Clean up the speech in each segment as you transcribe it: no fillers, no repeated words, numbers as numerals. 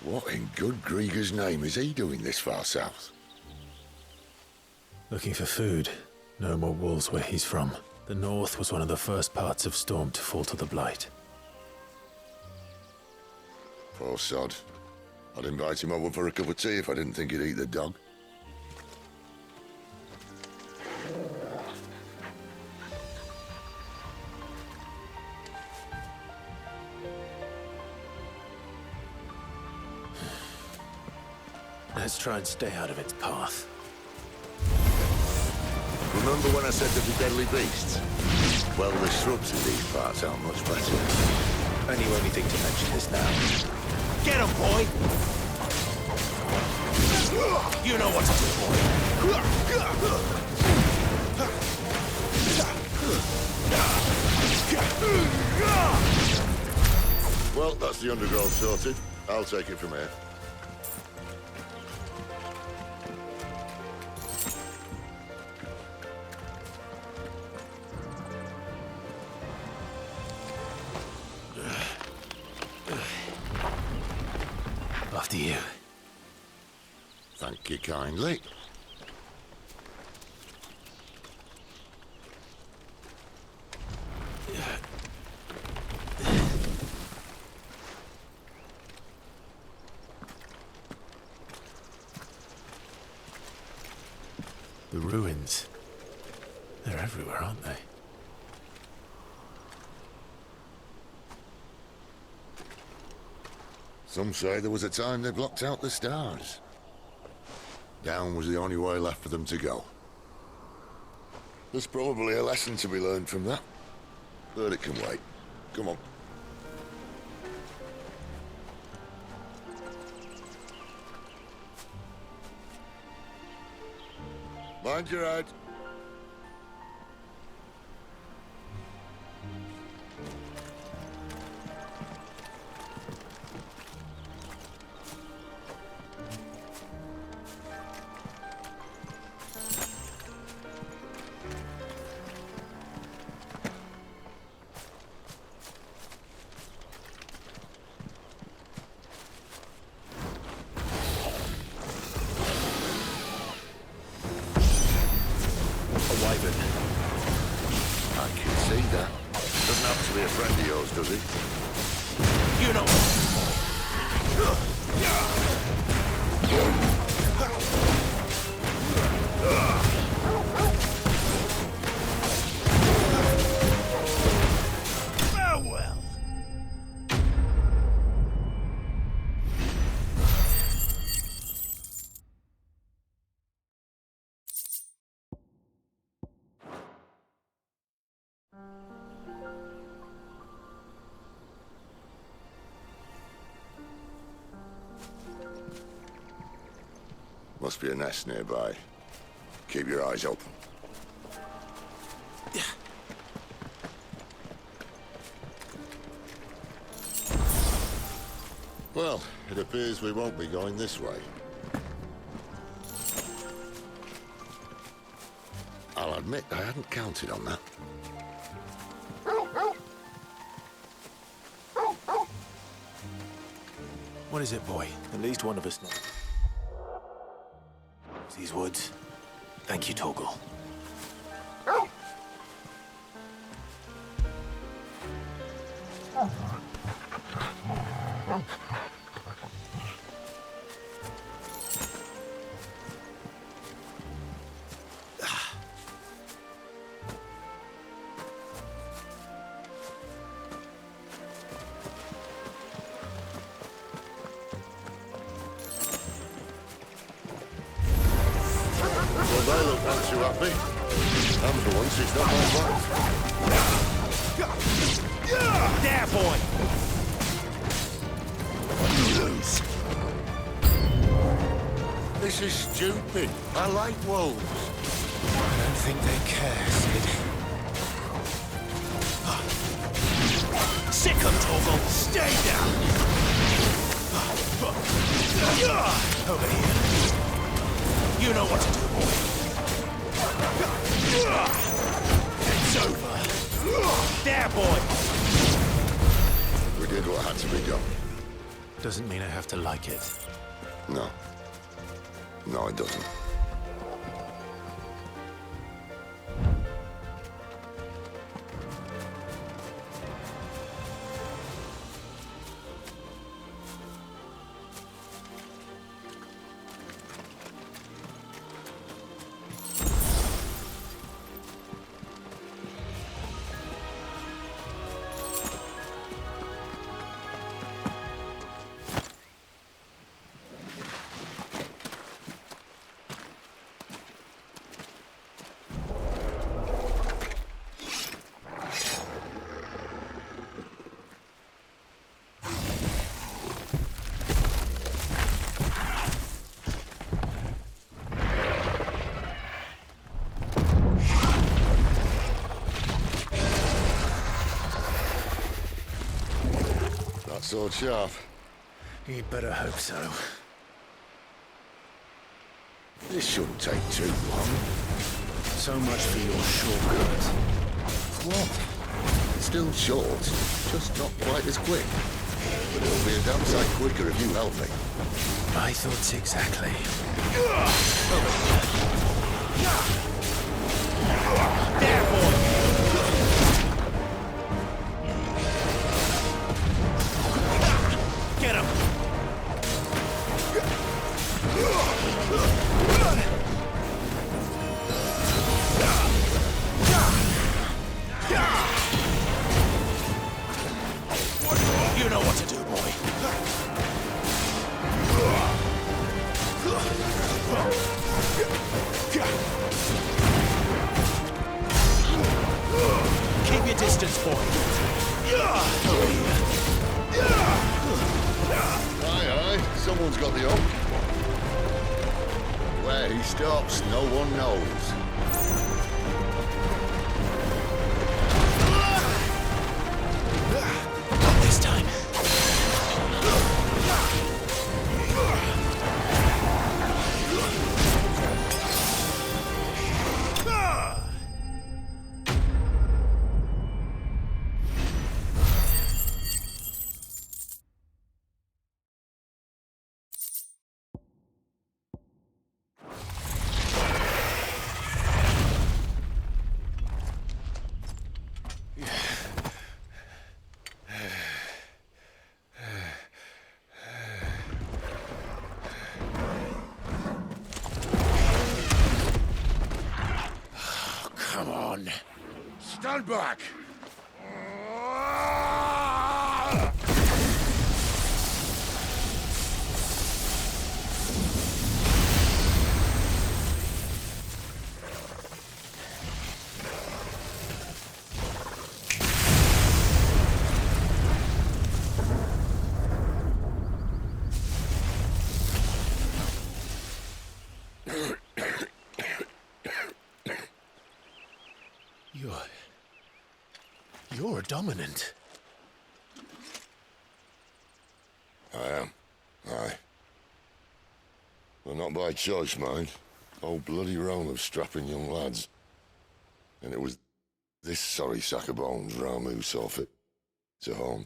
What in good Grieger's name is he doing this far south? Looking for food. No more wolves where he's from. The north was one of the first parts of Storm to fall to the Blight. Poor sod. I'd invite him over for a cup of tea if I didn't think he'd eat the dog. Let's try and stay out of its path. Remember when I said there'd be deadly beasts? Well, the shrubs in these parts aren't much better. And you only think to mention this now. Get him, boy! You know what to do, boy. Well, that's the undergrowth sorted. I'll take it from here. After you. Thank you kindly. The ruins. They're everywhere, aren't they? Some say there was a time they blocked out the stars. Down was the only way left for them to go. There's probably a lesson to be learned from that. But it can wait. Come on. Mind your head. I can see that. Doesn't have to be a friend of yours, does he? You know farewell. Must be a nest nearby. Keep your eyes open. Well, it appears we won't be going this way. I'll admit I hadn't counted on that. What is it, boy? At least one of us knows. These woods. Thank you, Torgal. They look not too happy. And for once, it's not my fault. There, boy! Lose. This is stupid. I like wolves. I don't think they care, Sid. Sick 'em, Torgal! Stay down! Over here. You know what to do, boy. It's over. There, boy! We did what had to be done. doesn't mean I have to like it. No. No, it doesn't. That sword sharp. You'd better hope so. This shouldn't take too long. So much for your shortcut. What? It's still short, just not quite as quick. But it'll be a damn sight quicker if you help me. I thought exactly. There, boy! Get him! You know what to do, boy. Keep your distance, boy. Aye, aye. Someone's got the hook. Where he stops, no one knows. Not this time. Come on. Stand back! You're a dominant. I am. Aye. Well, not by choice, mind. Whole bloody realm of strapping young lads. And it was this sorry sack of bones Ramu saw fit to home.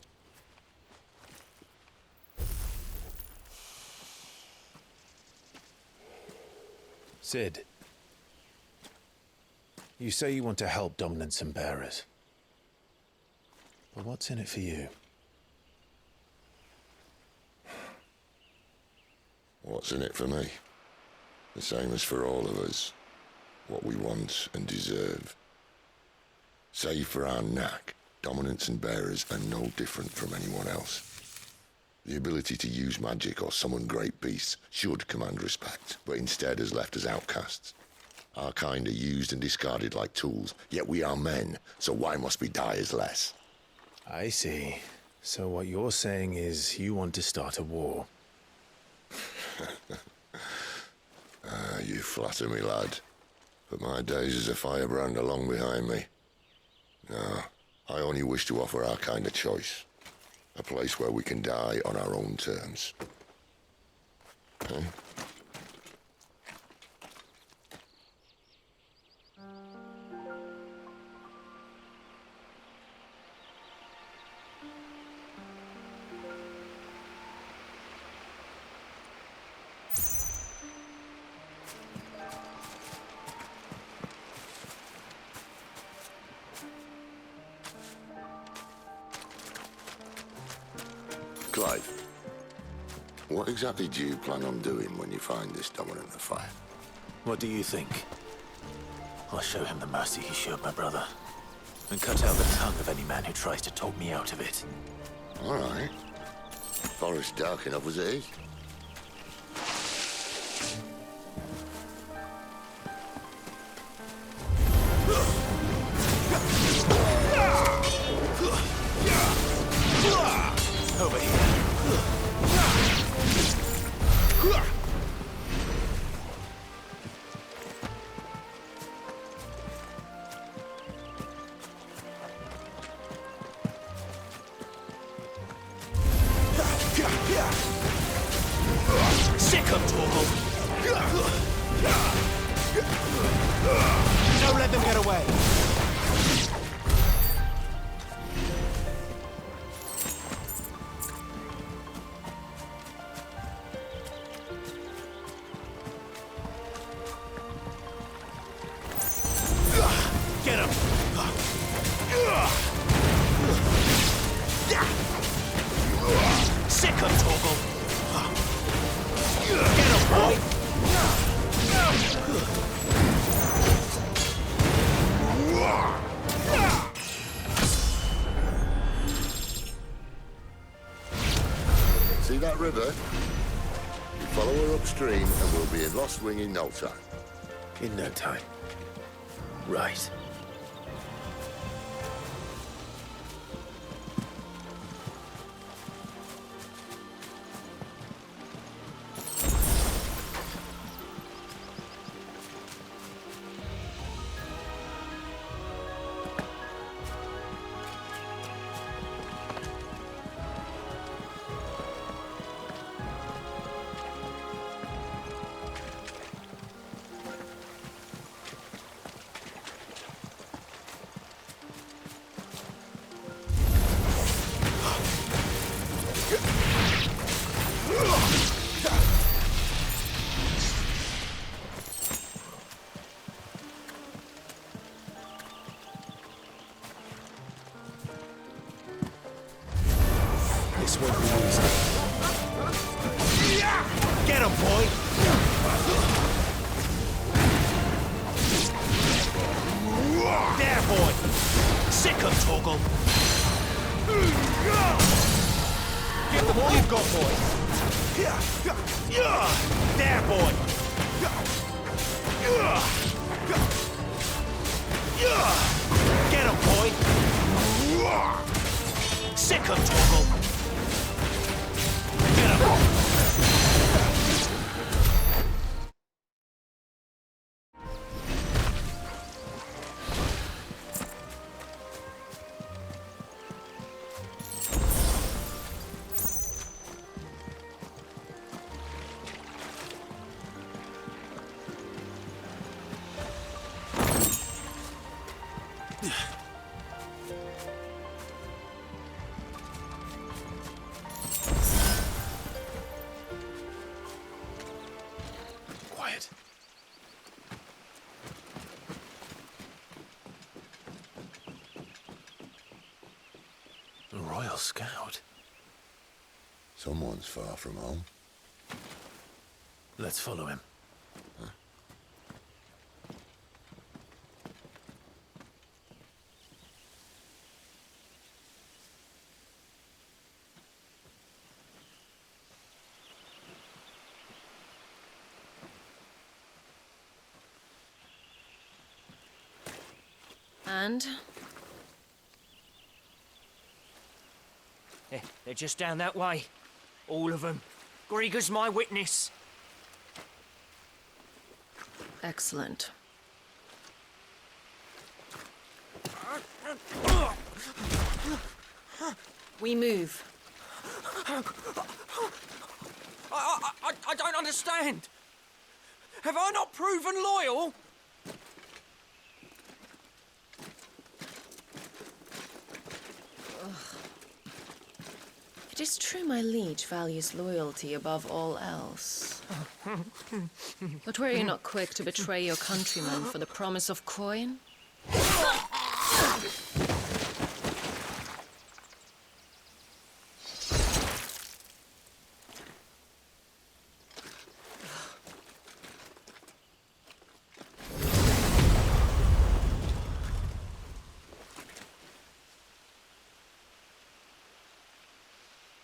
Sid, you say you want to help dominants and bearers. But what's in it for you? What's in it for me? The same as for all of us. What we want and deserve. Save for our knack, dominants and bearers are no different from anyone else. The ability to use magic or summon great beasts should command respect, but instead has left us outcasts. Our kind are used and discarded like tools, yet we are men, so why must we die as less? I see. So what you're saying is you want to start a war. You flatter me, lad. But my days as a firebrand are long behind me. No, I only wish to offer our kind a choice. A place where we can die on our own terms. Okay? Clive, what exactly do you plan on doing when you find this dominant of fire? What do you think? I'll show him the mercy he showed my brother, and cut out the tongue of any man who tries to talk me out of it. All right. Forest dark enough as it is. Over here. Sick of Torgal. Don't let them get away. Get him! Sick of Torgal! Get him, boy! See that river? You follow her upstream and we'll be in Lost Wing in no time. In no time. Right. This won't be easy. Get him, boy! There, boy! Sick of Torgal! Give them all you've got, boy! There, boy! Get him, boy! Sick of Torgal! Get him! Quiet. A Royal Scout. Someone's far from home. Let's follow him. And? They're just down that way. All of them. Grieger's my witness. Excellent. We move. I don't understand. Have I not proven loyal? It is true my liege values loyalty above all else. But were you not quick to betray your countrymen for the promise of coin?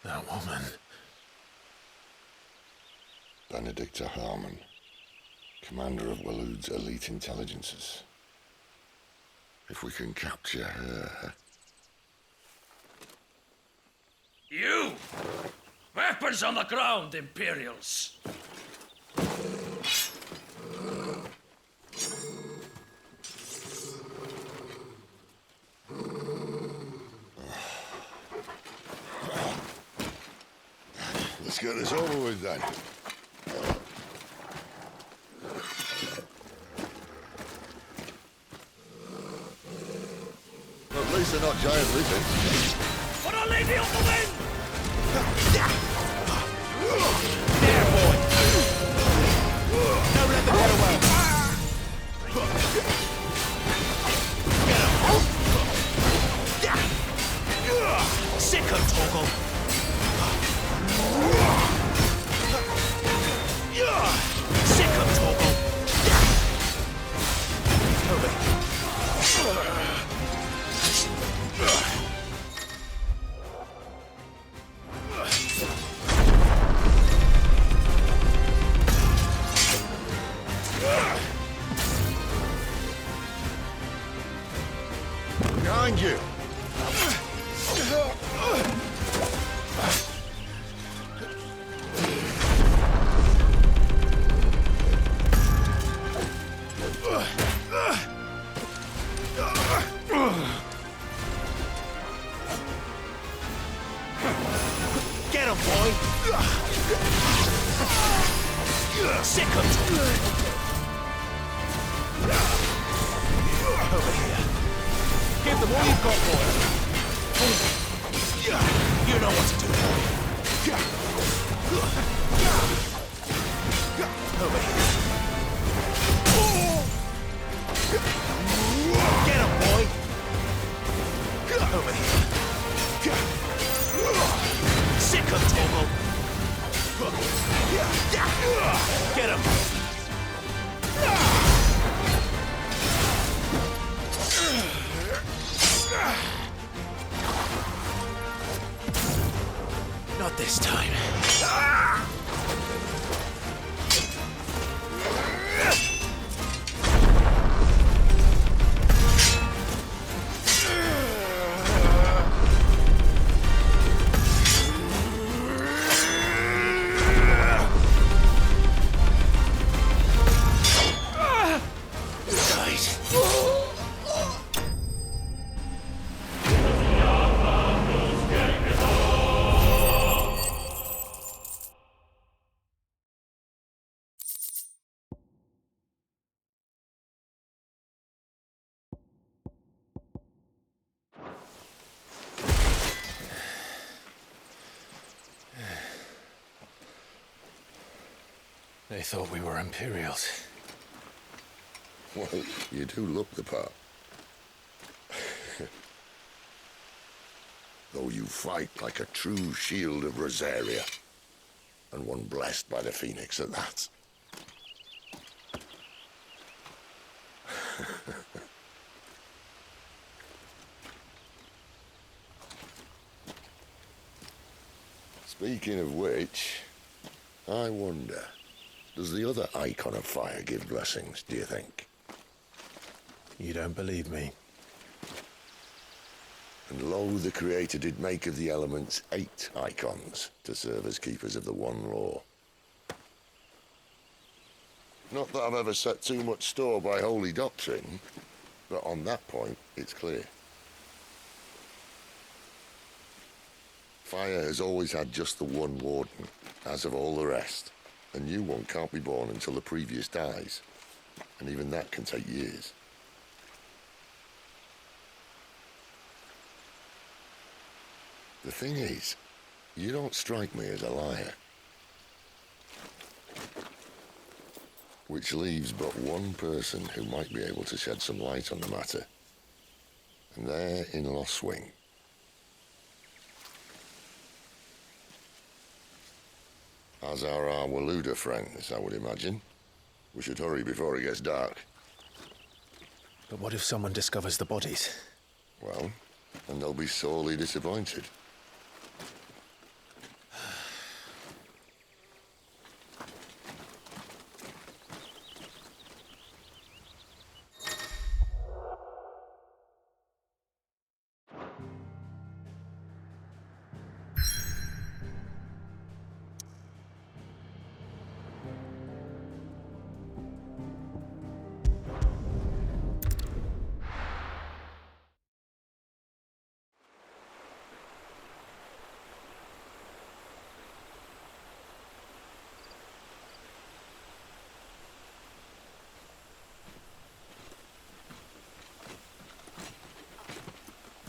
That woman. Benedicta Harmon, commander of Waloed's elite intelligences. If we can capture her... You! Weapons on the ground, Imperials! Let's get this over with then. At least they're not giant lizards. For a lady of the wind! There, boy! Don't let them get away! Sicko, Torgal! Sicko, Torgal! Behind you! Get him, boy! Sicko, over here. Give them all you've got, boy! You know what to do, boy. Over here. Get him, boy! Over here. Sicko, Torgal! Get him! Not this time. They thought we were Imperials. Well, you do look the part. Though you fight like a true shield of Rosaria. And one blessed by the Phoenix at that. Speaking of which, I wonder, does the other icon of fire give blessings, do you think? You don't believe me? And lo, the Creator did make of the elements 8 icons to serve as keepers of the one law. Not that I've ever set too much store by holy doctrine, but on that point, it's clear. Fire has always had just the one warden, as of all the rest. A new one can't be born until the previous dies, and even that can take years. The thing is, you don't strike me as a liar. Which leaves but one person who might be able to shed some light on the matter. And they're in Lost Swing. As are our Waloed friends, I would imagine. We should hurry before it gets dark. But what if someone discovers the bodies? Well, and they'll be sorely disappointed.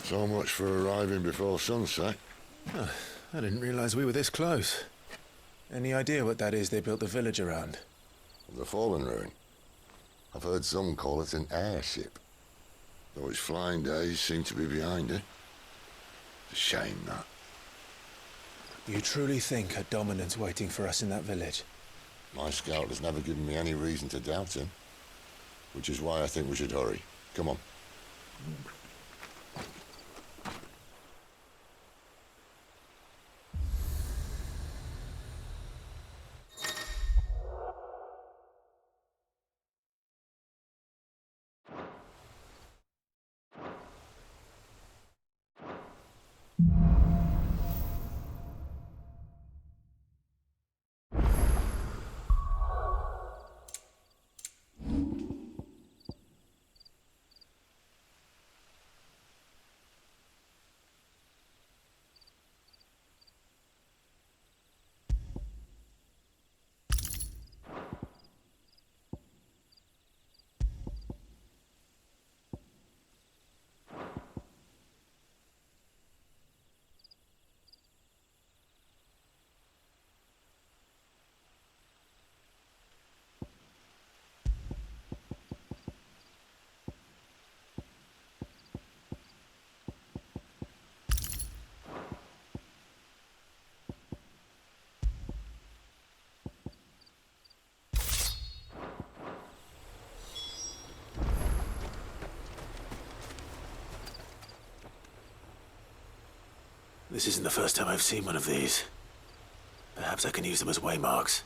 So much for arriving before sunset. I didn't realize we were this close. Any idea what that is they built the village around? The fallen ruin. I've heard some call it an airship. Though its flying days seem to be behind it. It's a shame, that. You truly think a dominant's waiting for us in that village? My scout has never given me any reason to doubt him. Which is why I think we should hurry. Come on. This isn't the first time I've seen one of these. Perhaps I can use them as waymarks.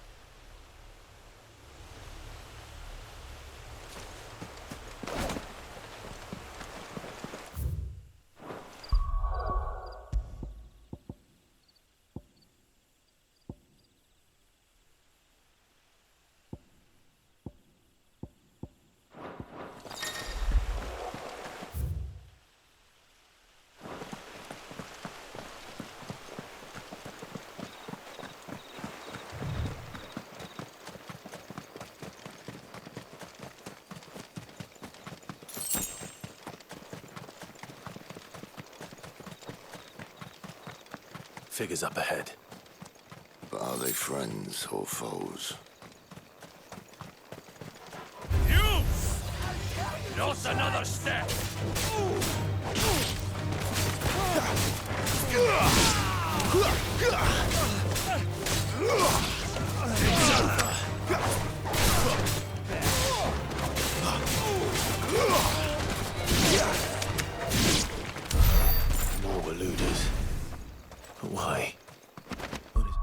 Figures up ahead. But are they friends or foes? You! Not another step! More were looters. But why? What is...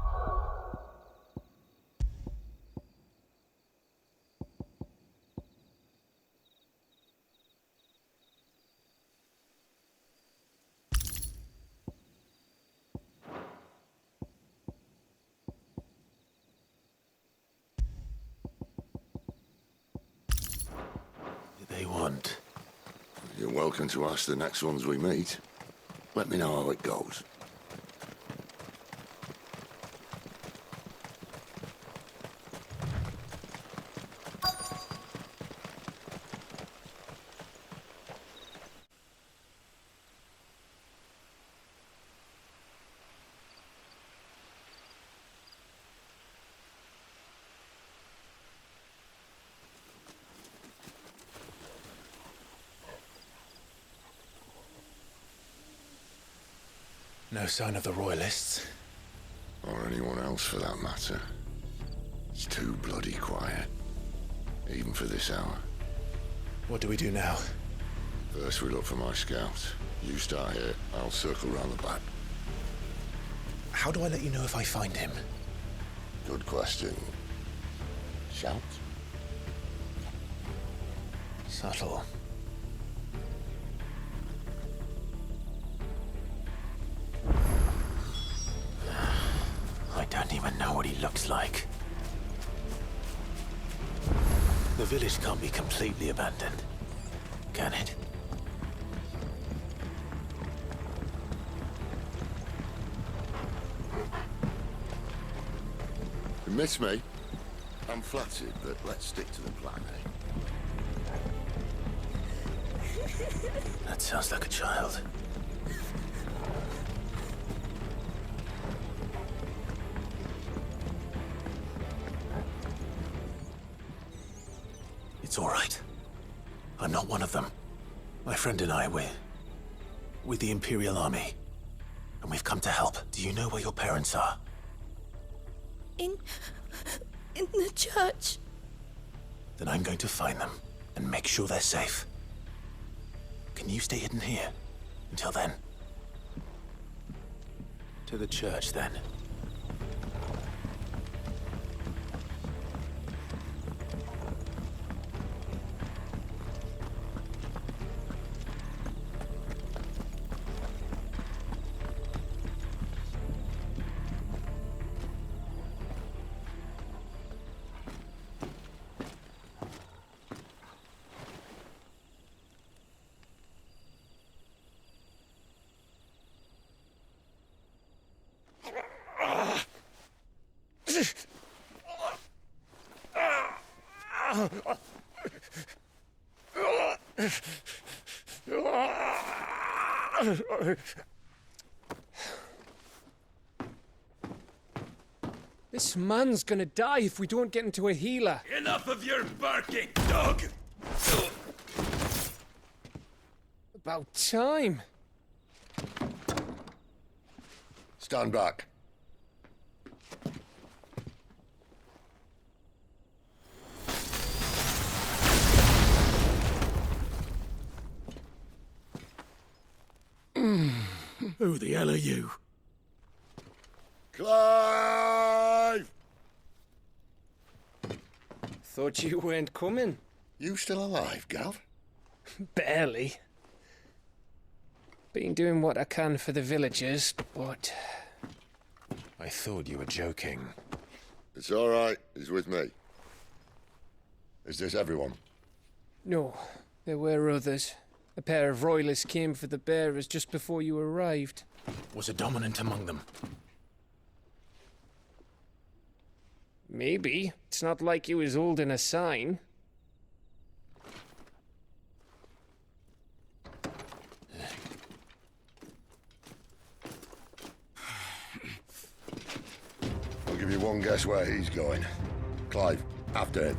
What do they want? You're welcome to ask the next ones we meet. Let me know how it goes. No sign of the Royalists. Or anyone else for that matter. It's too bloody quiet. Even for this hour. What do we do now? First we look for my scout. You start here, I'll circle round the back. How do I let you know if I find him? Good question. Shout? Subtle. I don't even know what he looks like. The village can't be completely abandoned, can it? You miss me? I'm flattered, but let's stick to the plan, eh? That sounds like a child. It's all right. I'm not one of them. My friend and I, we're with the Imperial Army. And we've come to help. Do you know where your parents are? In the church. Then I'm going to find them and make sure they're safe. Can you stay hidden here until then? To the church, then. This man's gonna die if we don't get into a healer. Enough of your barking, dog! About time. Stand back. Who the hell are you? Clive! Thought you weren't coming. You still alive, Gav? Barely. Been doing what I can for the villagers, but... I thought you were joking. It's all right. He's with me. Is this everyone? No, there were others. A pair of royalists came for the bearers just before you arrived. Was a dominant among them? Maybe. It's not like he was holding a sign. I'll give you one guess where he's going. Clive, after him.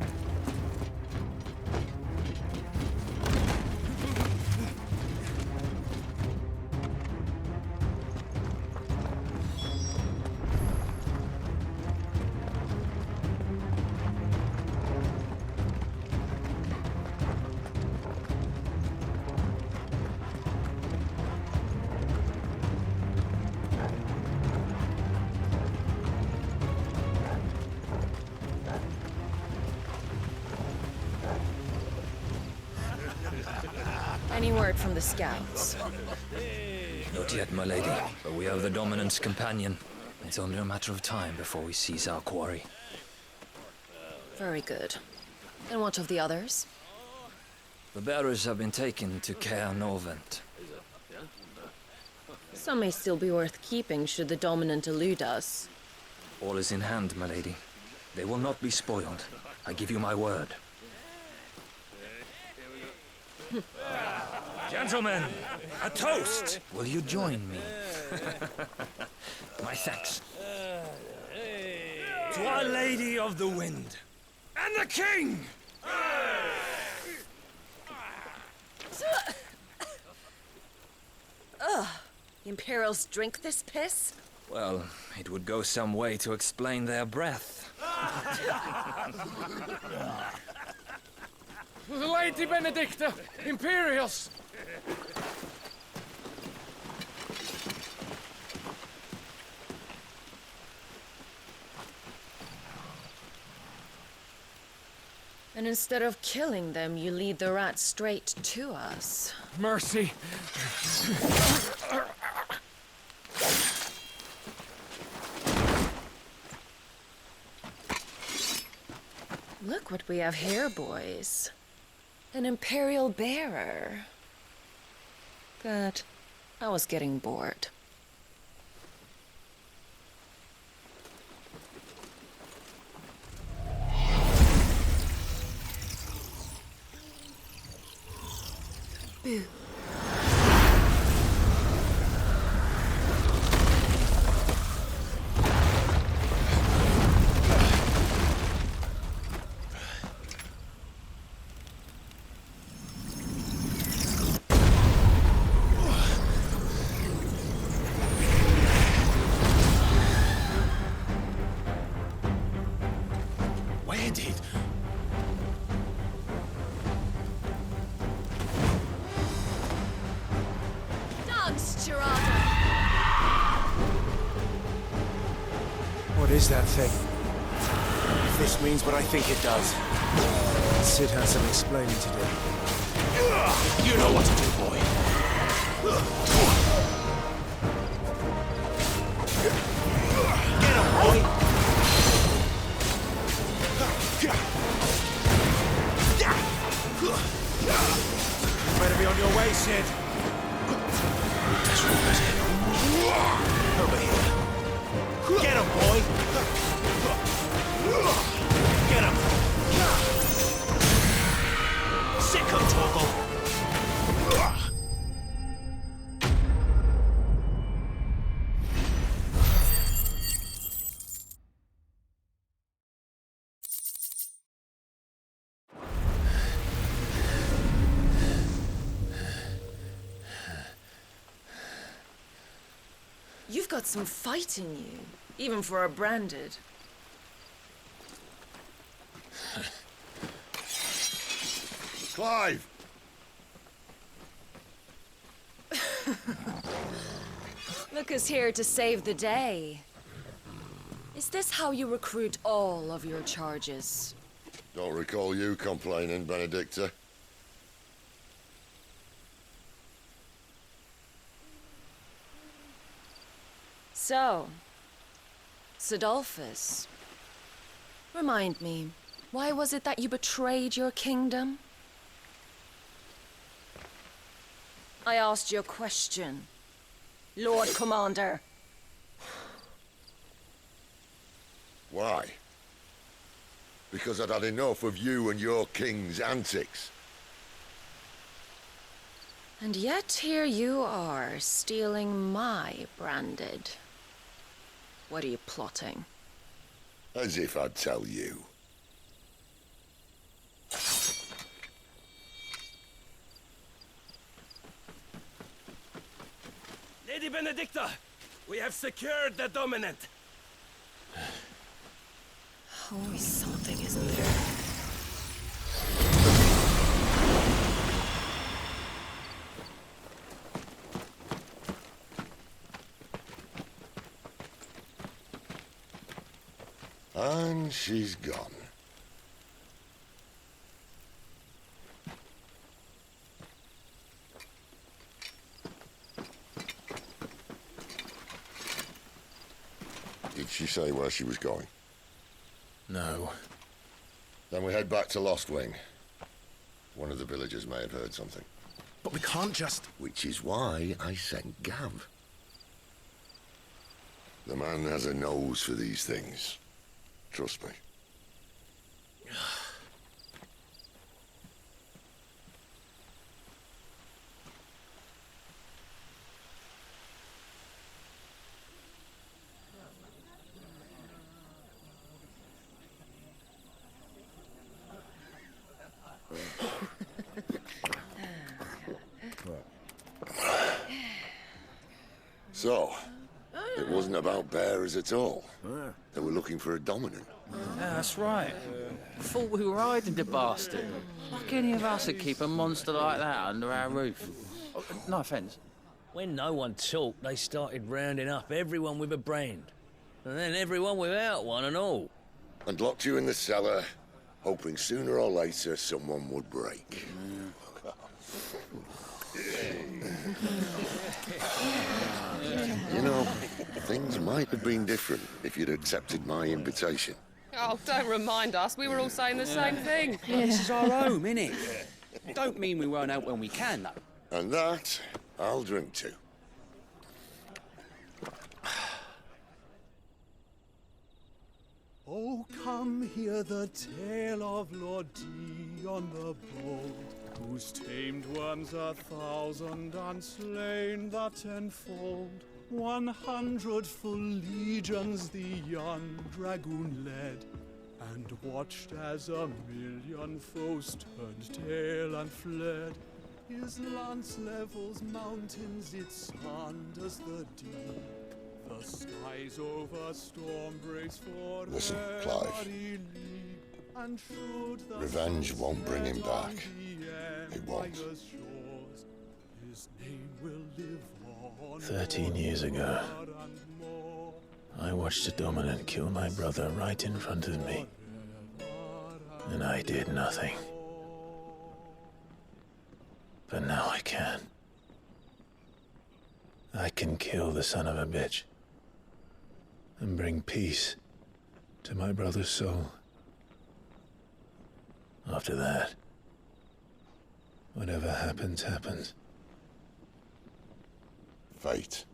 Any word from the scouts? Not yet, my lady, but we have the Dominant's companion. It's only a matter of time before we seize our quarry. Very good. And what of the others? The bearers have been taken to Caer Novent. Some may still be worth keeping should the Dominant elude us. All is in hand, my lady. They will not be spoiled. I give you my word. Gentlemen, a toast! Will you join me? My thanks. To Our Lady of the Wind. And the King! Ugh. The Imperials drink this piss? Well, it would go some way to explain their breath. Lady Benedicta! Imperials! And instead of killing them, you lead the rats straight to us. Mercy! Look what we have here, boys. An Imperial bearer. Good. I was getting bored. Boo. is that thing? If this means what I think it does, Sid has some explaining to do. You know what to do, boy. Get him, boy! Better be on your way, Sid. That's right. Over here. Get him, boy! Get him! Sick him, Torgal! You've got some fight in you, even for a branded. Clive! Look who's here to save the day. Is this how you recruit all of your charges? Don't recall you complaining, Benedicta. So, Sidolphus, remind me, why was it that you betrayed your kingdom? I asked you a question, Lord Commander. Why? Because I'd had enough of you and your king's antics. And yet here you are, stealing my branded. What are you plotting? As if I'd tell you. Lady Benedicta, we have secured the dominant. Always something, isn't there? And she's gone. Did she say where she was going? No. Then we head back to Lost Wing. One of the villagers may have heard something. But we can't just... Which is why I sent Gav. The man has a nose for these things. Trust me. So, it wasn't about bearers at all. They were looking for a dominant. Yeah, that's right. Thought we were hiding the bastard. Like any of us would keep a monster like that under our roof. Oh, no offence. When no one talked, they started rounding up everyone with a brand. And then everyone without one and all. And locked you in the cellar, hoping sooner or later someone would break. You know, things might have been different if you'd accepted my invitation. Oh, don't remind us. We were all saying the same thing. This is our home, innit? Don't mean we won't out when we can, though. And that, I'll drink to. Oh, come hear the tale of Lord Dion the Bold, who's tamed worms 1,000 and slain the 10-fold. 100 full legions the young dragoon led, and watched as 1,000,000 foes turned tail and fled. His lance levels mountains, it sanders the deep. The skies over storm breaks for Listen, Clive. Revenge won't bring him back. It won't. 13 years ago, I watched the Dominant kill my brother right in front of me. And I did nothing. But now I can. I can kill the son of a bitch. And bring peace to my brother's soul. After that, whatever happens, happens. Fate.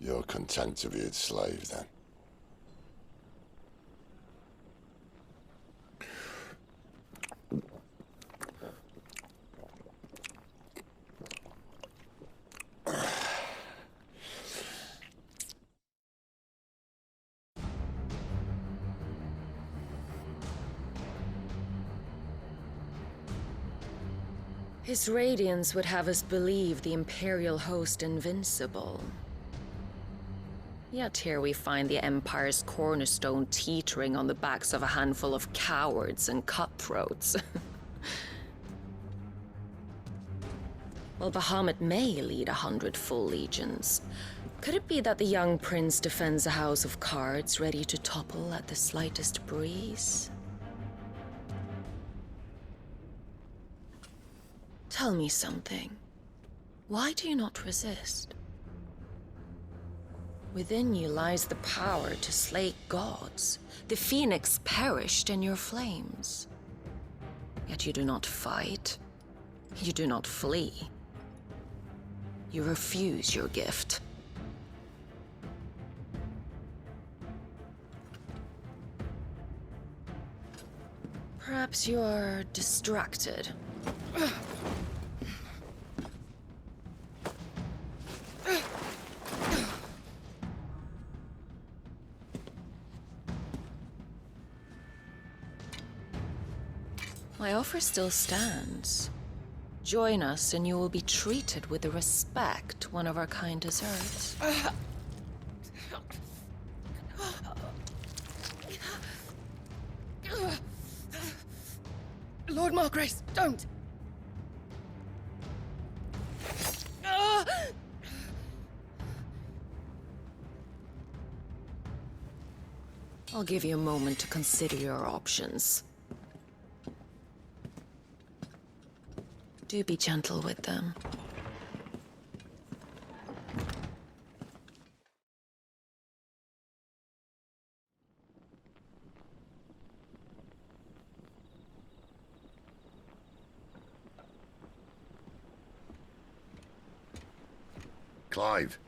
You're content to be its slave, then? His radiance would have us believe the Imperial host invincible. Yet here we find the Empire's cornerstone teetering on the backs of a handful of cowards and cutthroats. Well, Bahamut may lead 100 full legions. Could it be that the young prince defends a house of cards ready to topple at the slightest breeze? Tell me something. Why do you not resist? Within you lies the power to slay gods. The phoenix perished in your flames. Yet you do not fight. You do not flee. You refuse your gift. Perhaps you're distracted. My offer still stands. Join us and you will be treated with the respect one of our kind deserves. Lord Margrace, don't! I'll give you a moment to consider your options. Do be gentle with them. Clive.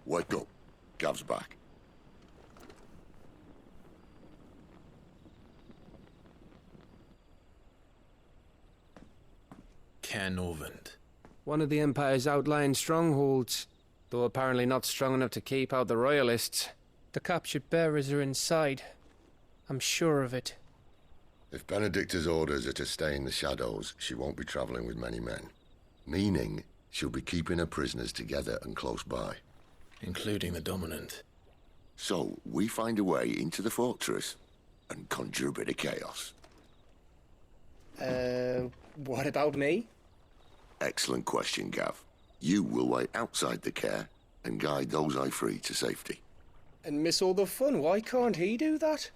Wake up. Gav's back. Caernarvon. One of the Empire's outlying strongholds, though apparently not strong enough to keep out the Royalists. The captured bearers are inside. I'm sure of it. If Benedicta's orders are to stay in the shadows, she won't be traveling with many men. Meaning, she'll be keeping her prisoners together and close by. Including the Dominant. So, we find a way into the fortress and conjure a bit of chaos. What about me? Excellent question, Gav. You will wait outside the care and guide those I free to safety. And miss all the fun. Why can't he do that?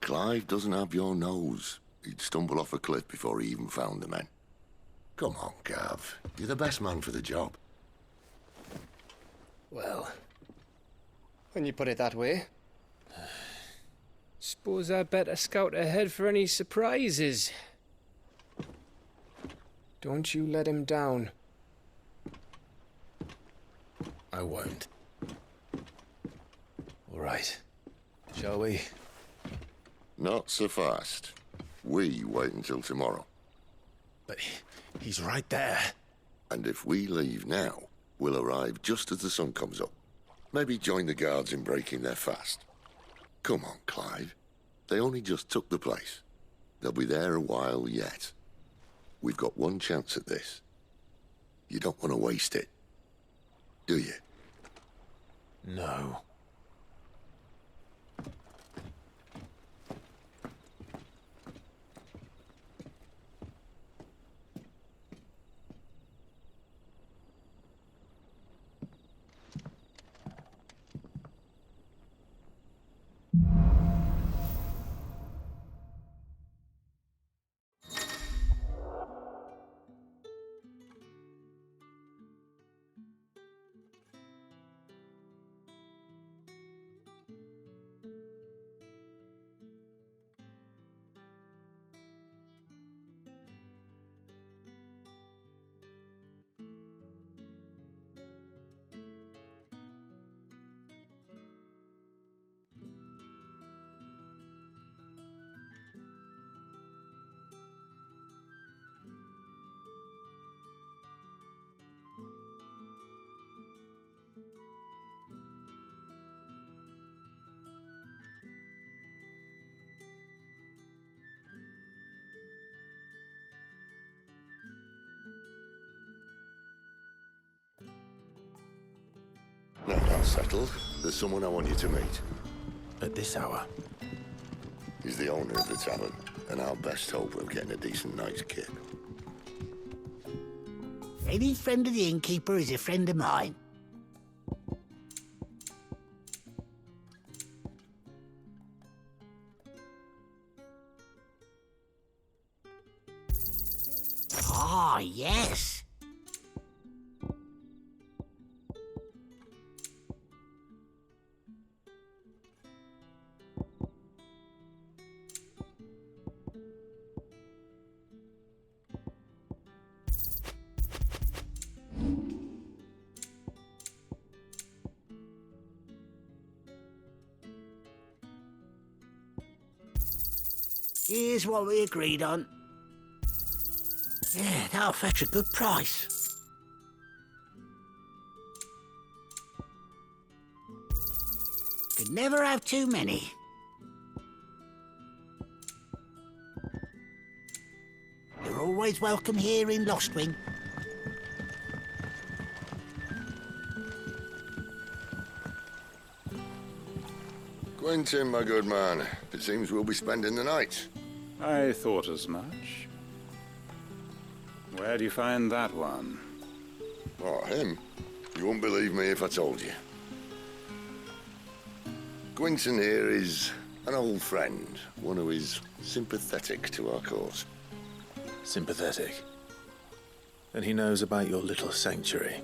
Clive doesn't have your nose. He'd stumble off a cliff before he even found the men. Come on, Gav. You're the best man for the job. Well, when you put it that way. Suppose I'd better scout ahead for any surprises. Don't you let him down. I won't. All right. Shall we? Not so fast. We wait until tomorrow. But he's right there. And if we leave now, we'll arrive just as the sun comes up. Maybe join the guards in breaking their fast. Come on, Clive. They only just took the place. They'll be there a while yet. We've got one chance at this. You don't want to waste it, do you? No. settled, there's someone I want you to meet. At this hour? He's the owner of the tavern, and our best hope of getting a decent night's kip. Any friend of the innkeeper is a friend of mine. Ah, yes. Here's what we agreed on. Yeah, that'll fetch a good price. Could never have too many. You're always welcome here in Lostwing. Quentin, my good man, it seems we'll be spending the night. I thought as much. Where do you find that one? Oh, him? You wouldn't believe me if I told you. Quentin here is an old friend, one who is sympathetic to our cause. Sympathetic? And he knows about your little sanctuary.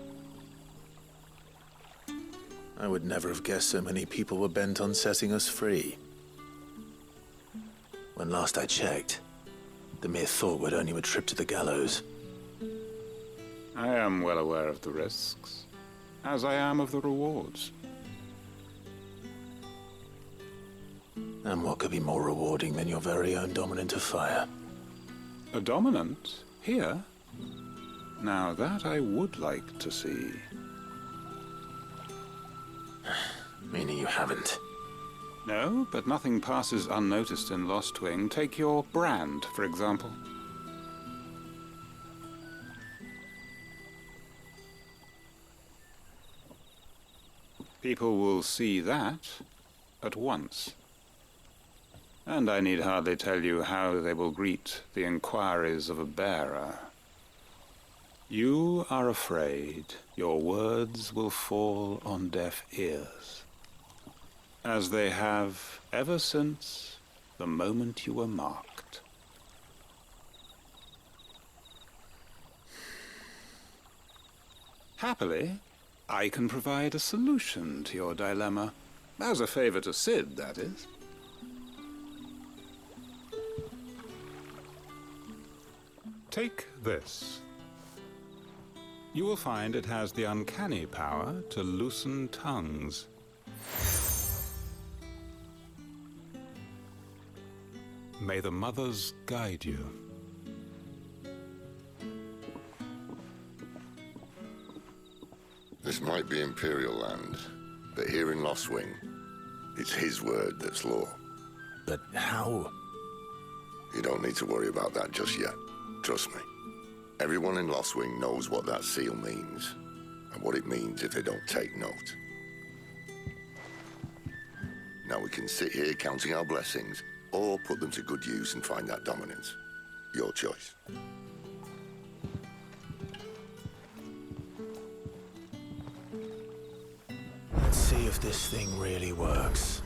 I would never have guessed so many people were bent on setting us free. When last I checked, the mere thought would earn you a trip to the gallows. I am well aware of the risks, as I am of the rewards. And what could be more rewarding than your very own dominant of fire? A dominant? Here? Now that I would like to see. Meaning you haven't? No, but nothing passes unnoticed in Lostwing. Take your brand, for example. People will see that at once. And I need hardly tell you how they will greet the inquiries of a bearer. You are afraid your words will fall on deaf ears, as they have ever since the moment you were marked. Happily, I can provide a solution to your dilemma. As a favor to Sid, that is. Take this. You will find it has the uncanny power to loosen tongues. May the mothers guide you. This might be Imperial land, but here in Lostwing, it's his word that's law. But how? You don't need to worry about that just yet. Trust me. Everyone in Lostwing knows what that seal means, and what it means if they don't take note. Now we can sit here counting our blessings, or put them to good use and find that dominance. Your choice. Let's see if this thing really works.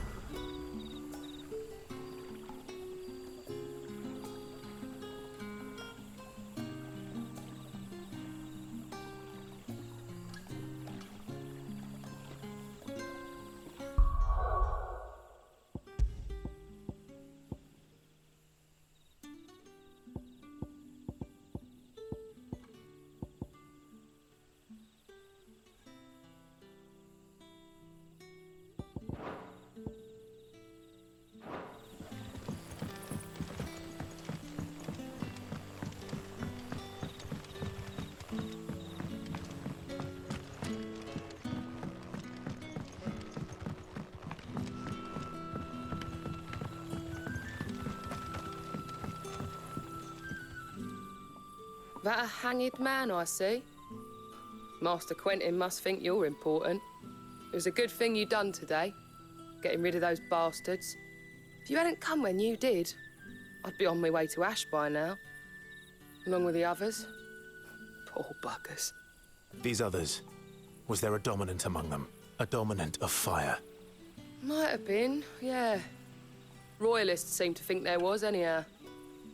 That a hanged man, I see. Master Quentin must think you're important. It was a good thing you done today, getting rid of those bastards. If you hadn't come when you did, I'd be on my way to Ash by now, along with the others. Poor buggers. These others, was there a dominant among them? A dominant of fire? Might have been, yeah. Royalists seem to think there was, anyhow.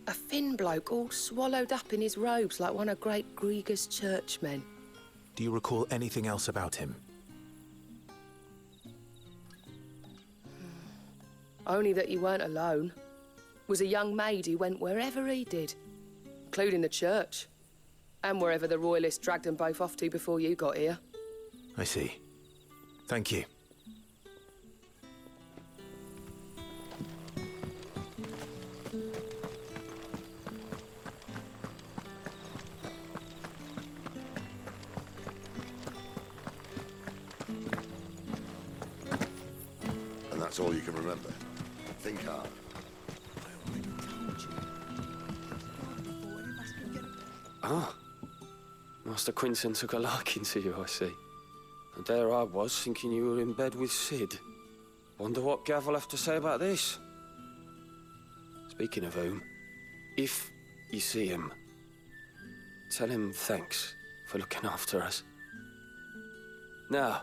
A thin bloke all swallowed up in his robes like one of Great Gregor's churchmen. Do you recall anything else about him? Only that he weren't alone. Was a young maid who went wherever he did, including the church, and wherever the Royalists dragged them both off to before you got here. I see. Thank you. And that's all you can remember. Think hard. Ah, Master Quinton took a liking to you, I see. And there I was, thinking you were in bed with Sid. Wonder what Gav will have to say about this. Speaking of whom, if you see him, tell him thanks for looking after us. Now,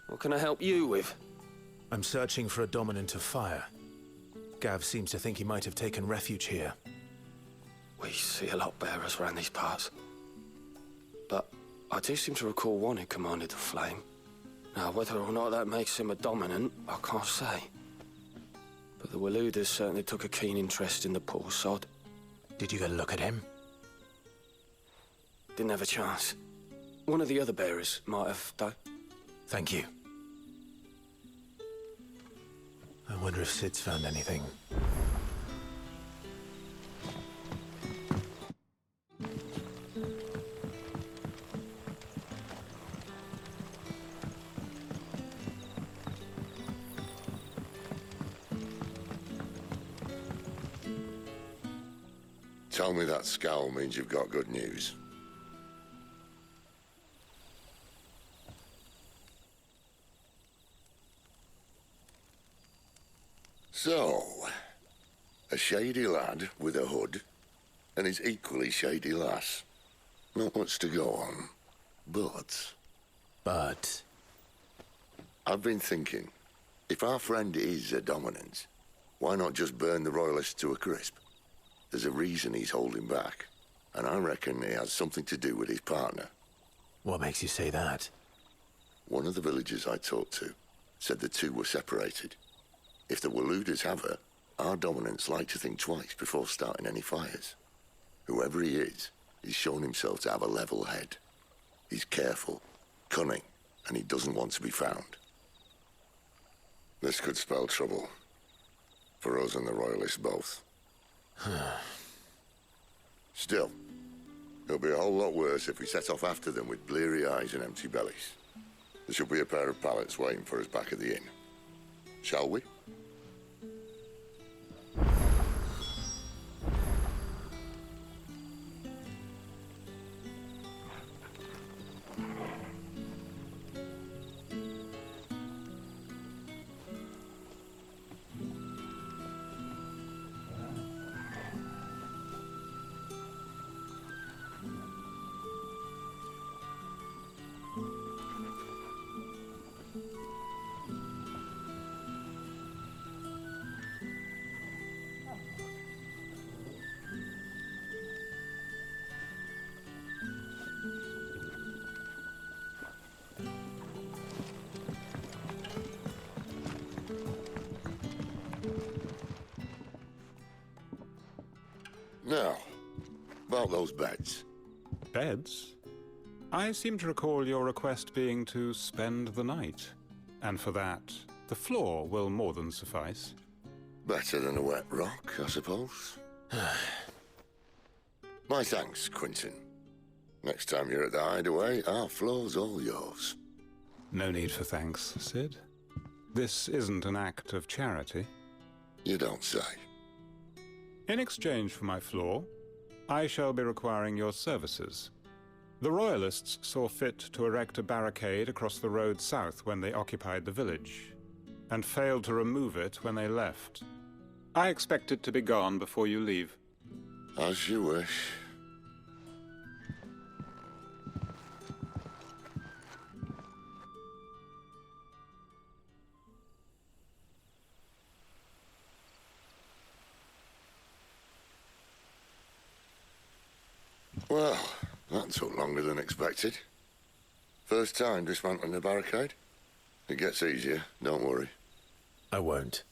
what can I help you with? I'm searching for a dominant of fire. Gav seems to think he might have taken refuge here. We see a lot bearers around these parts. But I do seem to recall one who commanded the flame. Now, whether or not that makes him a dominant, I can't say. But the Waluders certainly took a keen interest in the poor sod. Did you get a look at him? Didn't have a chance. One of the other bearers might have, though. Thank you. I wonder if Sid's found anything. Tell me that scowl means you've got good news. So, a shady lad with a hood, and his equally shady lass. Not much to go on, but... But? I've been thinking, if our friend is a dominant, why not just burn the Royalists to a crisp? There's a reason he's holding back, and I reckon he has something to do with his partner. What makes you say that? One of the villagers I talked to said the two were separated. If the Waluders have her, our dominants like to think twice before starting any fires. Whoever he is, he's shown himself to have a level head. He's careful, cunning, and he doesn't want to be found. This could spell trouble. For us and the Royalists both. Still, it'll be a whole lot worse if we set off after them with bleary eyes and empty bellies. There should be a pair of pallets waiting for us back at the inn. Shall we? Now, about those beds. Beds? I seem to recall your request being to spend the night. And for that, the floor will more than suffice. Better than a wet rock, I suppose. My thanks, Quinton. Next time you're at the hideaway, our floor's all yours. No need for thanks, Sid. This isn't an act of charity. You don't say. In exchange for my floor, I shall be requiring your services. The Royalists saw fit to erect a barricade across the road south when they occupied the village, and failed to remove it when they left. I expect it to be gone before you leave. As you wish. Well, that took longer than expected. First time dismantling the barricade? It gets easier, don't worry. I won't.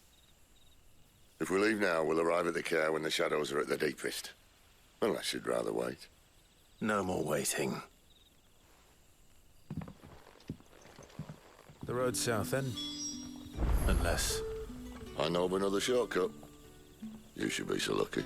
If we leave now, we'll arrive at the care when the shadows are at their deepest. Unless you'd rather wait. No more waiting. The road south, then? Unless... I know of another shortcut. You should be so lucky.